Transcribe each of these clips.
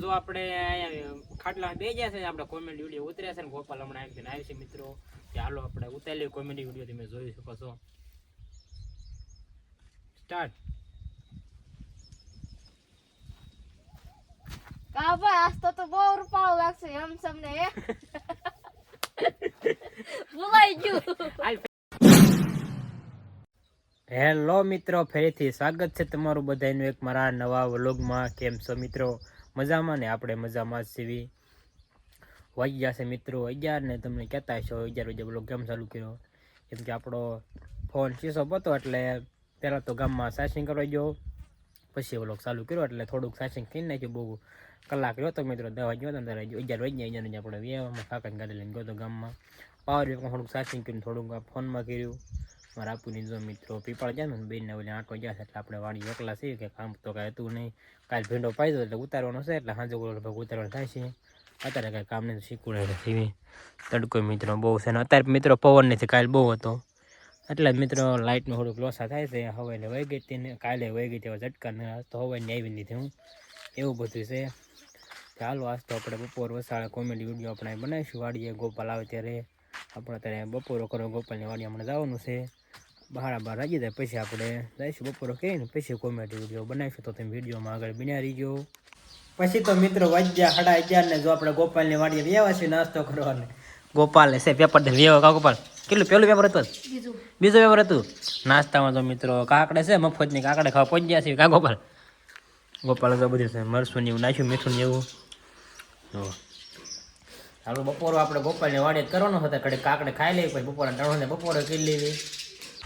જો આપણે ખાટલા બે ગયા છે આપણે કોમેડી વિડીયો ઉતર્યા છે ને ગોપાલ હમણાં એકદમ આવી છે મિત્રો ચાલો આપણે ઉતારેલી કોમેડી વિડીયો તમે જોઈ શકો છો સ્ટાર્ટ કા ભાઈ આજ તો બહુ રૂપાળો લાગશે એમ તમને ભૂલાઈ ગયું હેલો મિત્રો ફરીથી સ્વાગત છે તમારું બધાનું એક મારા નવા વ્લોગમાં કેમ છો મિત્રો મજામાં ને આપણે મજામાં સીવી વાગ્યા છે મિત્રો 11 ને તમને કહેતા છો 11 વાગે વ્લોગ કેમ ચાલુ કર્યો કેમ કે આપણો ફોન શીશો હતો એટલે પહેલાં તો ગામમાં ચાર્જિંગ કરવા ગયો પછી વ્લોગ ચાલુ કર્યો એટલે થોડુંક ચાર્જિંગ કરી નાખ્યું બહુ કલાક રહ્યો તો મિત્રો 10 વાગ્યો તો ત્યારે 11 વાગ્યા આપણે વ્યવહારમાં કાકાને ગાડી લઈને ગયો તો ગામમાં પાવર બેંકમાં થોડુંક ચાર્જિંગ કર્યું થોડુંક ફોનમાં કર્યું મારા આપુની જો મિત્રો પીપળ જાય ને બેનને ઓલે 8 વાગ્યા છે એટલે આપણે વાડી એકલા છીએ કે કામ તો કાંઈ હતું નહીં કાલ ભીંડો પાઈ દો એટલે ઉતારવાનો છે એટલે સાંજે ઉતારવાનું થાય છે અત્યારે કાંઈ કામ નહીં શીખવું એટલે સીવી તડકો મિત્રો બહુ છે ને અત્યારે મિત્રો પવન નથી કાલે બહુ હતો એટલે મિત્રો લાઇટનું થોડુંક લોસા થાય છે હવે એટલે વહી ગઈ હતી ને કાલે વહી ગઈ તેવા ઝટકા ને તો હવાની આવી નથી હું એવું બધું છે ચાલો આજ તો આપણે બપોર વસાળે કોમેડી વિડીયો આપણે બનાવીશું વાડીએ ગોપાલ આવે ત્યારે આપણે અત્યારે બપોરો કરો ગોપાલની વાડી આપણે જવાનું છે બહાર રાજી જાય પછી આપણે જઈશું બપોરો કરીને પછી કોમેડી વિડીયો બનાવીશું તો તમે વિડીયોમાં આગળ બન્યા રહીજો પછી તો મિત્રો વાગ્યા 11:30 ને જો આપણે ગોપાલની વાડીએ વ્યવા છે નાસ્તો કરવાનો ગોપાલે છે પેપર દે વ્યવ કા ગોપાલ કેટલું પેલું પેપર હતું બીજું પેપર હતું નાસ્તામાં તો મિત્રો કાકડે છે મફતની કાકડે ખાવા પહોંચી ગયા છે કા ગોપાલ ગોપાલ તો બધું છે મરસું એવું નાખ્યું મીઠું ને એવું હાલો બપોરો આપણે ગોપાલને વાડે કરવાનો હતો કડે કાકડે ખાઈ લેવી પછી બપોરે ટાણું બપોરે કરી લેવી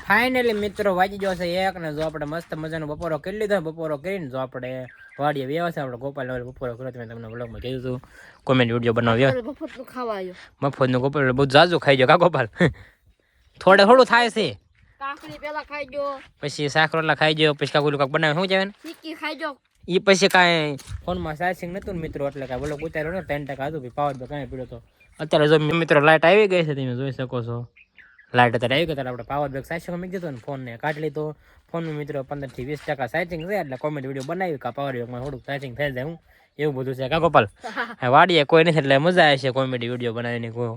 ફાઇનલી મિત્રો વાજી ગયો છે એક ને જો આપણે મસ્ત મજાનો બપોરો કરી લીધો બપોરો કરીને જો આપણે વાડીએ વ્યવસ્થા આપણે ગોપાલ બપોરો કર્યો તમે તમને બ્લોગમાં કીધું હતું કોમેન્ટ વિડીયો બનાવ્યો મફતનું ખાવા આવ્યો મફતનું ગોપાલ બહુ જાજુ ખાઈ ગયો કા ગોપાલ થોડું થાય છે કાકડી પેલા ખાઈ ગયો પછી શાક રોટલા ખાઈ ગયો પછી કાકુલું કાક બનાવે શું જાય ચીકી ખાઈ ગયો એ પછી કાંઈ ફોનમાં ચાર્જિંગ નતું ને મિત્રો એટલે કાંઈ બોલો ઉતાર્યો ને 3% હતું પાવર બે કાંઈ પીડ્યો તો અત્યારે જો મિત્રો લાઇટ આવી ગઈ છે તમે જોઈ શકો છો લાઇટ અત્યારે આવી ગઈ ત્યારે આપણે પાવર બેગ ચાર્જિંગ મૂકી દીધો ને ફોનને કાઢી લીધો ફોનનું મિત્રો 15 થી 20% ચાર્જિંગ છે એટલે કોમેડી વિડીયો બનાવી કા પાવર બેગમાં થોડુંક ચાર્જિંગ થઈ જાય હું એવું બધું છે કા ગોપાલ વાડીએ કોઈ નથી એટલે મજા આવે છે કોમેડી વિડીયો બનાવીને કોઈ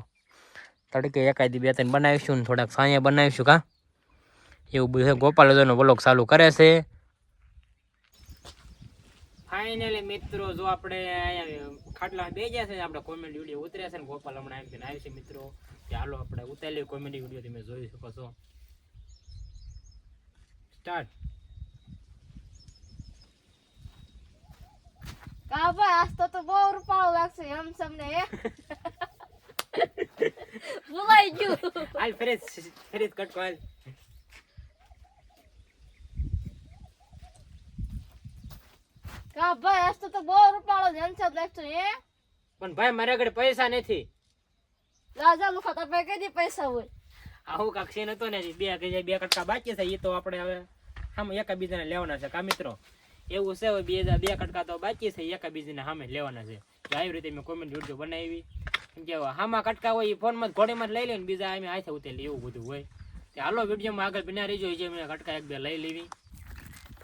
તડકે એકાદી 2-3 બનાવીશું ને થોડાક સાયા બનાવીશું કા એવું બધું છે ગોપાલ જોનો વ્લોગ ચાલુ કરે છે ફાઇનલી મિત્રો જો આપણે ખાટલા બે ગયા છે આપણે કોમેડી વિડીયો ઉતર્યા છે ને ગોપાલ હમણાં એકદમ આવી છે મિત્રો ચાલો આપણે ઉતારેલી કોમેડી વિડીયો તમે જોઈ શકો છો સ્ટાર્ટ કા ભાઈ આજ તો બહુ રૂપાળો લાગશે એમ તમને ભૂલાઈ ગયું હાલ ફરીદ કટકો હાલ કા ભાઈ આજ તો બહુ રૂપાળો જનસબ લાગશે પણ ભાઈ મારા આગળ પૈસા નથી રાજા નું ખાતા પે કઈ પૈસા હોય આવું કાક છે નતો ને બે કટકા બાકી છે એ તો આપણે હવે સામે એકાબીજાને લેવાના છે કા મિત્રો એવું છે હવે બે કટકા તો બાકી છે એકાબીજાને સામે લેવાના છે આવી રીતે મેં કોમેન્ટ વિડીયો બનાવી કેમ કે હામાં કટકા હોય એ ફોનમાં ઘોડીમાં લઈ લે ને બીજા અમે હાથે ઉતેલી એવું બધું હોય હાલો વિડીયોમાં આગળ બના રહીજો જે મેં કટકા 1-2 લઈ લેવી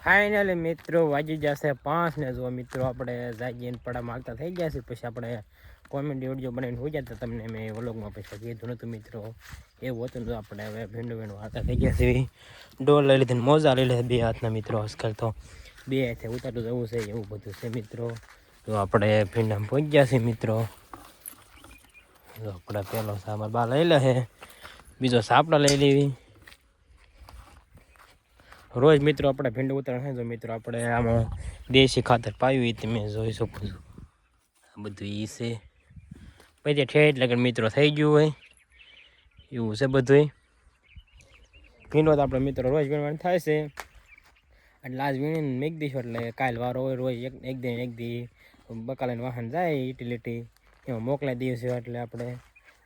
ફાઇનલી મિત્રો વાજી જશે 5 ને જો મિત્રો આપણે જાગીને પડા માગતા થઈ ગયા છે પછી આપણે કોમેડી વિડીયો બનાવીને હોઈ જાય તો તમને મેં વ્લોગમાં પછી કીધું નતું મિત્રો એવું હતું ને આપણે હવે ભીંડો હાથા થઈ ગયા છે ડોલ લઈ લીધી મોજા લઈ લીધા 2 હાથના મિત્રો આજકાલ તો 2 હાથે ઉતારતું જવું છે એવું બધું છે મિત્રો તો આપણે ભીંડામાં પહોંચી ગયા છે મિત્રો તો આપણે પહેલો સામાન બા લઈ લે બીજો સાપડા લઈ લેવી રોજ મિત્રો આપણે ભીંડો ઉતારવા જો મિત્રો આપણે આમાં દેશી ખાતર પાયું તમે જોઈ શકો છો આ બધું એ છે પછી ઠેઠ લગન મિત્રો થઈ ગયું હોય એવું છે બધું ભીંડો તો આપણે મિત્રો રોજ વીણવાનું થાય છે એટલે આજ વીણીને મેક દઈશું એટલે કાલ વારો હોય રોજ એક દી બકાલાને વાહન જાય યુટિલિટી એમાં મોકલાઈ દઈશું એટલે આપણે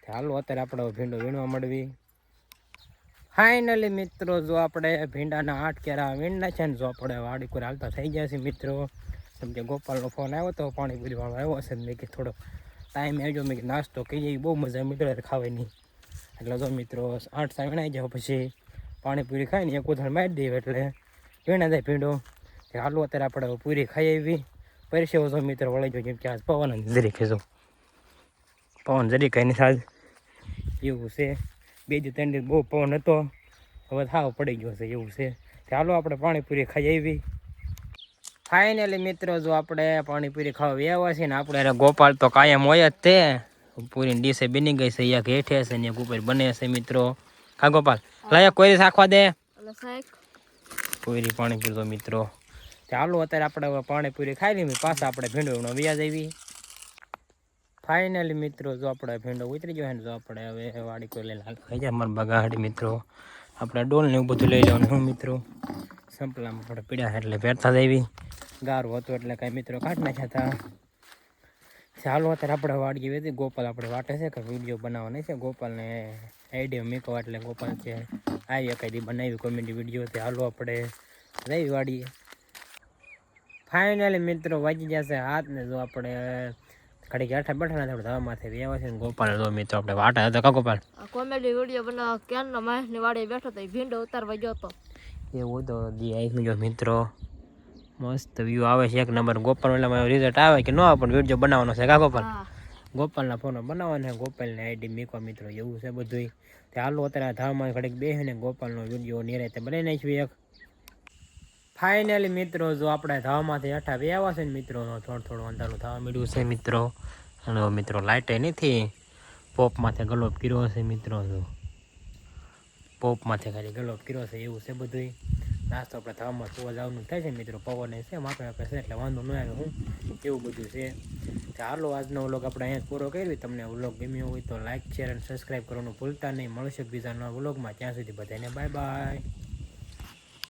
હાલો અત્યારે આપણે ભીંડો વીણવા મળવી ફાઇનલી મિત્રો જો આપણે ભીંડાના 8 કેરા વીણના છે ને જો આપણે વાડી કોઈ હાલતા થઈ ગયા છે મિત્રો કેમ કે ગોપાલનો ફોન આવ્યો તો પાણી પીવાનો આવ્યો હશે મેં કે થોડો ટાઈમ આવજો મેં નાસ્તો કહીએ બહુ મજા મિત્રો ખાવાની એટલે જો મિત્રો 8 વીણાઈ જાવ પછી પાણીપુરી ખાઈને એક ઉધણ મારી દઈએ એટલે વીણા જાય ભીંડો હાલો અત્યારે આપણે પૂરી ખાઈ આવી પરસેવો જો મિત્રો વળી ગયો, કેમ કે આજ પવન જરી ખેંચો, પવન જરી કઈ નથી આજ એવું છે. 2 થી 3 દિવસ બહુ પવન હતો, હવે થાવ પડી ગયો છે એવું છે. ચાલો આપણે પાણીપુરી ખાઈ આવી. ફાઇનલી મિત્રો જો આપણે પાણીપુરી ખાવા આવ્યા છીએ ને, આપણે ગોપાલ તો કાયમ હોય જ તે પૂરી ડીશે બની ગઈ છે, એક હેઠે છે ને એક ઉપર બને છે મિત્રો. હા ગોપાલ લાયા કોઈ રાખવા દે એટલે સાહેબ પૂરી પાણીપુરી તો મિત્રો. ચાલો અત્યારે આપણે હવે પાણીપુરી ખાઈ લઈએ, પાછા આપણે ભીંડો વ્યાજ આવી. ફાઇનલી મિત્રો જો આપણે ભીંડો ઉતરી ગયો ને, જો આપણે હવે વાડી કોઈ લઈને ખાઈ જાય મારા બગાડી મિત્રો. આપણે ડોલ ને એવું બધું લઈ લેવાનું હું મિત્રો. સંપલામાં આપણે પીડ્યા એટલે પહેરતા જઈવી, ગારું હતું એટલે કાંઈ મિત્રો કાઢી નાખ્યા હતા. ચાલો અત્યારે આપણે વાડીએ વેચી. ગોપાલ આપણે વાટે છે કે વિડીયો બનાવવાની છે, ગોપાલને આઈડિયા મીકો એટલે ગોપાલ છે આવી એકાદી બનાવી કોમેડી વિડીયો. તે હાલો આપણે જઈ વાડીએ. ફાઇનલી મિત્રો વાગી જશે હાથ ને, જો આપણે ઘડીક હેઠા બેઠા ને ધામાથી વ્યવા છે ને, ગોપાલ જો મિત્રો આપણે વાટા હતા. કા ગોપાલ આ કોમેડી વિડીયો બનાવવા ક્યાંનો મહેશની વાડીએ બેઠો તો ભીંડો ઉતારવા ગયો તો. એવું તો દી આવી ગયો મિત્રો, મસ્ત વ્યૂ આવે છે એક નંબર. ગોપાલ એટલે રિઝલ્ટ આવે કે ન આવે પણ વિડીયો બનાવવાનો છે. કા ગોપાલ હા ગોપાલના ફોનો બનાવવાના, ગોપાલને આઈડી મીકવા મિત્રો એવું છે બધું. તે હાલો અત્યારે ધામમાં ઘડીક બેસીને ગોપાલનો વિડીયો નિરાતે બનાવી નાખ્યું એક. ફાઇનલી મિત્રો જો આપણે ધામમાંથી હેઠા આવ્યા છે ને મિત્રો, થોડું થોડું અંધારું થવા મળ્યું છે મિત્રો. અને મિત્રો લાઇટે નથી, પોપમાંથી ગલોપ કર્યો છે મિત્રો. જો પોપમાંથી ખાલી ગલોપ કર્યો છે એવું છે બધું. નાસ્તો આપણે ધામમાં સુવા જવાનું થાય છે મિત્રો, પવન છે માપે માપે છે એટલે વાંધો ન આવે હું એવું બધું છે. ચાલો આજનો વ્લોગ આપણે અહીંયા પૂરો કર્યો. તમને વ્લોગ ગમ્યો હોય તો લાઇક શેર અને સબસ્ક્રાઈબ કરવાનું ભૂલતા નહીં. મળશે બીજા નવા વ્લોગમાં, ત્યાં સુધી બધાને બાય બાય.